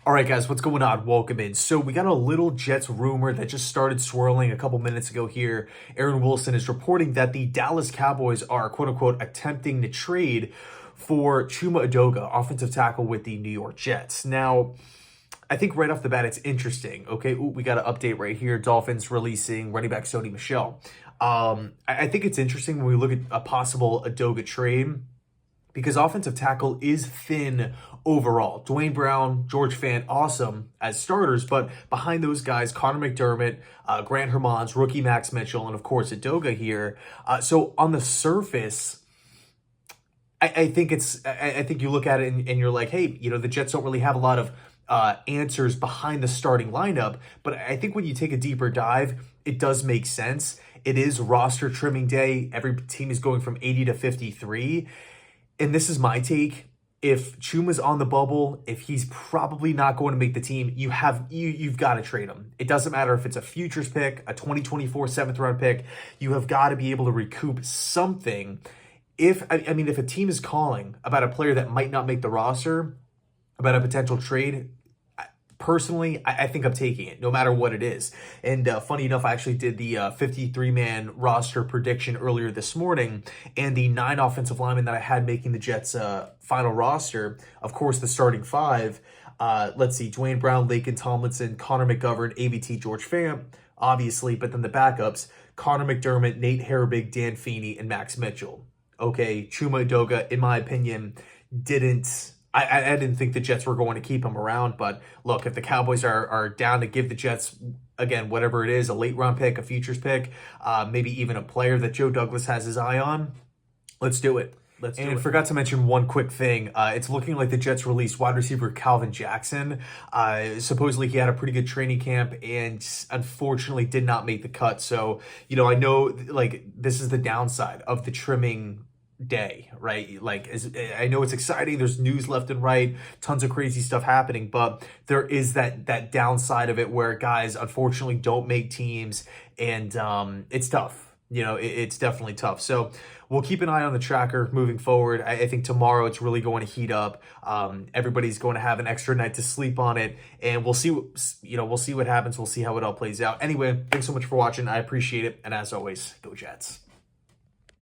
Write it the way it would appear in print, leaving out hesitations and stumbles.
All right, guys, what's going on? Welcome in. So we got a little Jets rumor that just started swirling a couple minutes ago here. Aaron Wilson is reporting that the Dallas Cowboys are, quote unquote, attempting to trade for Chuma Edoga, offensive tackle with the New York Jets. Now, I think right off the bat, it's interesting. Okay, we got an update right here. Dolphins releasing running back Sony Michel. I think it's interesting when we look at a possible Adoga trade, because offensive tackle is thin overall. Dwayne Brown, George Fant, awesome as starters, but behind those guys, Connor McDermott, Grant Hermans, rookie Max Mitchell, and of course Adoga here. So on the surface, I think you look at it and you're like, hey, the Jets don't really have a lot of answers behind the starting lineup, but I think when you take a deeper dive, it does make sense. It is roster trimming day. Every team is going from 80 to 53. And this is my take. If Chuma's on the bubble, if he's probably not going to make the team, you've got to trade him. It doesn't matter if it's a futures pick, a 2024 7th round pick. You have got to be able to recoup something. If a team is calling about a player that might not make the roster, about a potential trade, personally, I think I'm taking it, no matter what it is. And funny enough, I actually did the 53-man roster prediction earlier this morning, and the 9 offensive linemen that I had making the Jets' final roster, of course, the starting 5, let's see, Dwayne Brown, Laken Tomlinson, Connor McGovern, ABT, George Fant, obviously, but then the backups, Connor McDermott, Nate Herabig, Dan Feeney, and Max Mitchell. Okay, Chuma Edoga, in my opinion, I didn't think the Jets were going to keep him around, but look, if the Cowboys are down to give the Jets, again, whatever it is, a late round pick, a futures pick, maybe even a player that Joe Douglas has his eye on, let's do it. And forgot to mention one quick thing. It's looking like the Jets released wide receiver Calvin Jackson. Supposedly he had a pretty good training camp and unfortunately did not make the cut. So, I know this is the downside of the trimming day, right? I know it's exciting, there's news left and right, tons of crazy stuff happening, but there is that downside of it where guys unfortunately don't make teams, and it's tough. It's definitely tough. So we'll keep an eye on the tracker moving forward. I think tomorrow it's really going to heat up. Everybody's going to have an extra night to sleep on it, and we'll see what happens. We'll see how it all plays out. Anyway, thanks so much for watching. I appreciate it, and as always, go Jets.